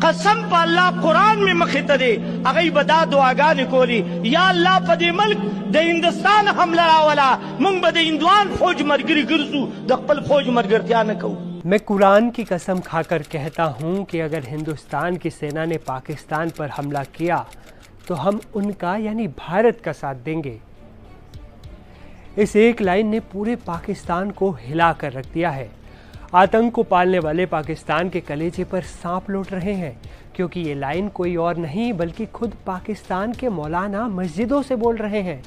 कसम पे अल्लाह कुरान में मखित दे अगई बदा दुआगान कोली या अल्लाह पदे मुल्क द हिंदुस्तान हमला वाला मुंग बदे हिंदुआन फौज मरगिरी गिरसू दखपल फौज मरगरत्या न कहू। मैं कुरान की कसम खाकर कहता हूँ कि अगर हिंदुस्तान की सेना ने पाकिस्तान पर हमला किया तो हम उनका यानी भारत का साथ देंगे। इस एक लाइन ने पूरे पाकिस्तान को हिला कर रख दिया है। आतंक को पालने वाले पाकिस्तान के कलेजे पर सांप लौट रहे हैं, क्योंकि ये लाइन कोई और नहीं बल्कि खुद पाकिस्तान के मौलाना मस्जिदों से बोल रहे हैं।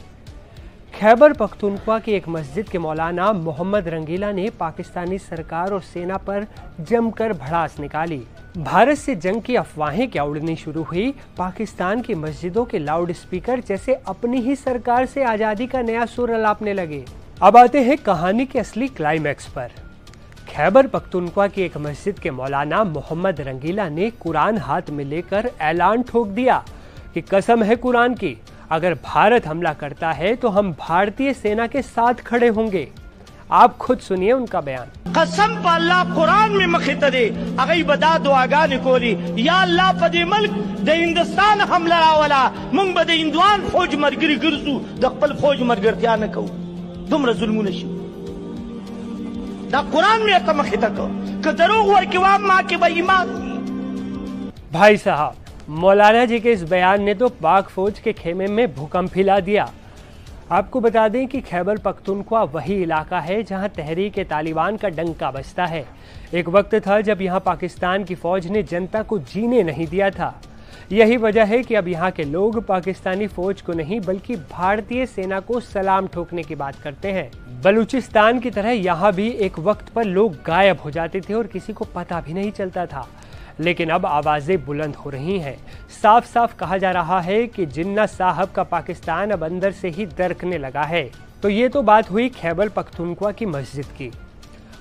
खैबर पख्तूनख्वा की एक मस्जिद के मौलाना मोहम्मद रंगीला ने पाकिस्तानी सरकार और सेना पर जमकर भड़ास निकाली। भारत से जंग की अफवाहें क्या उड़नी शुरू हुई, पाकिस्तान की मस्जिदों के लाउड स्पीकर जैसे अपनी ही सरकार से आज़ादी का नया सुर अलापने लगे। अब आते हैं कहानी के असली क्लाइमैक्स पर। खैबर पख्तूनख्वा की एक मस्जिद के मौलाना मोहम्मद रंगीला ने कुरान हाथ में लेकर ऐलान ठोक दिया कि कसम है कुरान की, अगर भारत हमला करता है तो हम भारतीय सेना के साथ खड़े होंगे। आप खुद सुनिए उनका बयान। कसम पे अल्लाह कुरान में मखित दे अगई बदा दुआगान कोली या अल्लाह पदे मुल्क द हिंदुस्तान हमला वाला मुंग बदे हिंदुआन फौज मरगिरी गिरसू दखपल फौज मरगरत्या न कहू। दुमरा जुल्म नशी दा कुरान में का मखित को दरोग वर के वाम मां के बेईमान। भाई साहब, मौलाना जी के इस बयान ने तो पाक फौज के खेमे में भूकंप हिला दिया। आपको बता दें कि खैबर पख्तूनख्वा वही इलाका है जहां तहरीक तालिबान का डंका बजता है। एक वक्त था जब यहां पाकिस्तान की फौज ने जनता को जीने नहीं दिया था। यही वजह है कि अब यहाँ के लोग पाकिस्तानी फौज को नहीं बल्कि भारतीय सेना को सलाम ठोकने की बात करते हैं। बलूचिस्तान की तरह यहाँ भी एक वक्त पर लोग गायब हो जाते थे और किसी को पता भी नहीं चलता था, लेकिन अब आवाजें बुलंद हो रही हैं। साफ साफ कहा जा रहा है कि जिन्ना साहब का पाकिस्तान अब अंदर से ही दरकने लगा है। तो ये तो बात हुई खैबर पख्तूनख्वा की मस्जिद की।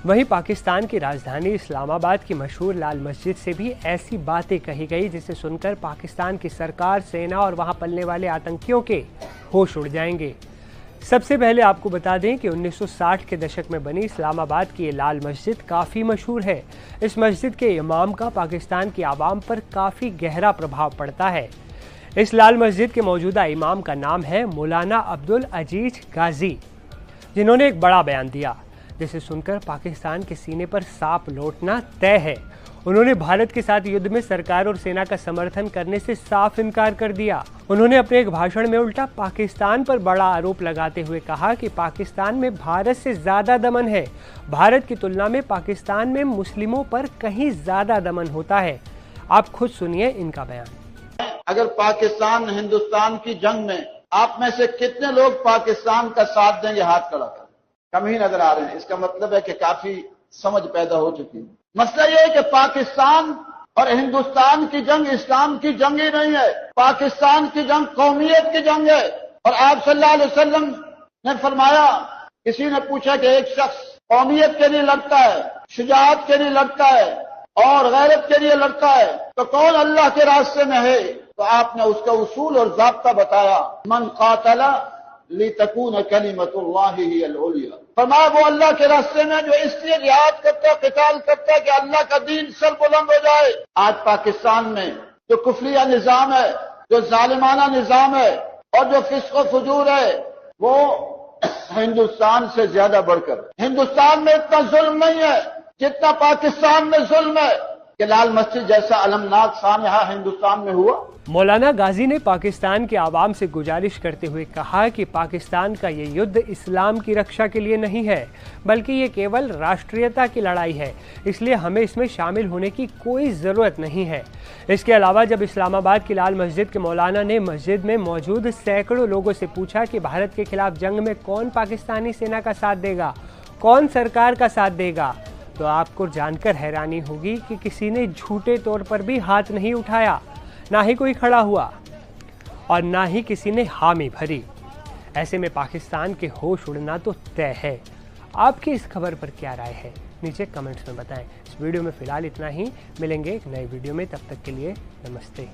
वहीं पाकिस्तान की राजधानी इस्लामाबाद की मशहूर लाल मस्जिद से भी ऐसी बातें कही गई जिसे सुनकर पाकिस्तान की सरकार, सेना और वहां पलने वाले आतंकियों के होश उड़ जाएंगे। सबसे पहले आपको बता दें कि 1960 के दशक में बनी इस्लामाबाद की ये लाल मस्जिद काफ़ी मशहूर है। इस मस्जिद के इमाम का पाकिस्तान की आवाम पर काफ़ी गहरा प्रभाव पड़ता है। इस लाल मस्जिद के मौजूदा इमाम का नाम है मौलाना अब्दुल अजीज गाजी, जिन्होंने एक बड़ा बयान दिया जिसे सुनकर पाकिस्तान के सीने पर सांप लौटना तय है। उन्होंने भारत के साथ युद्ध में सरकार और सेना का समर्थन करने से साफ इनकार कर दिया। उन्होंने अपने एक भाषण में उल्टा पाकिस्तान पर बड़ा आरोप लगाते हुए कहा कि पाकिस्तान में भारत से ज्यादा दमन है। भारत की तुलना में पाकिस्तान में मुस्लिमों पर कहीं ज्यादा दमन होता है। आप खुद सुनिए इनका बयान। अगर पाकिस्तान हिंदुस्तान की जंग में आप में से कितने लोग पाकिस्तान का साथ देंगे, हाथ खड़ा करें। कम ही नजर आ रहे हैं। इसका मतलब है कि काफी समझ पैदा हो चुकी है। मसला यह है कि पाकिस्तान और हिंदुस्तान की जंग इस्लाम की जंग ही नहीं है। पाकिस्तान की जंग कौमियत की जंग है। और आप सल्लल्लाहु अलैहि वसल्लम ने फरमाया, किसी ने पूछा कि एक शख्स कौमियत के लिए लड़ता है, शुजाअत के लिए लड़ता है और गैरत के लिए लड़ता है, तो कौन अल्लाह के रास्ते में है? तो आपने उसका उसूल और ज़ाब्ता बताया, मन कातला लितकून कलिमतुल्लाहि हियल उलिया। फरमाया वो अल्लाह के रास्ते में जो इसलिए जिहाद करता है, क़िताल करता है कि अल्लाह का दीन सर बुलंद हो जाए। आज पाकिस्तान में जो कुफरिया निजाम है, जो जालिमाना निजाम है और जो फिस्क़ फुजूर है, वो हिंदुस्तान से ज्यादा बढ़कर, हिंदुस्तान में इतना जुल्म नहीं है जितना पाकिस्तान में जुल्म है कि लाल मस्जिद जैसा अलमनाक सानहा हिंदुस्तान में हुआ। मौलाना गाजी ने पाकिस्तान के आवाम से गुजारिश करते हुए कहा कि पाकिस्तान का ये युद्ध इस्लाम की रक्षा के लिए नहीं है, बल्कि ये केवल राष्ट्रीयता की लड़ाई है, इसलिए हमें इसमें शामिल होने की कोई ज़रूरत नहीं है। इसके अलावा जब इस्लामाबाद की लाल मस्जिद के मौलाना ने मस्जिद में मौजूद सैकड़ों लोगों से पूछा कि भारत के खिलाफ जंग में कौन पाकिस्तानी सेना का साथ देगा, कौन सरकार का साथ देगा, तो आपको जानकर हैरानी होगी कि किसी ने झूठे तौर पर भी हाथ नहीं उठाया, ना ही कोई खड़ा हुआ और ना ही किसी ने हामी भरी। ऐसे में पाकिस्तान के होश उड़ना तो तय है। आपकी इस खबर पर क्या राय है, नीचे कमेंट्स में बताएं। इस वीडियो में फिलहाल इतना ही, मिलेंगे एक नए वीडियो में, तब तक के लिए नमस्ते।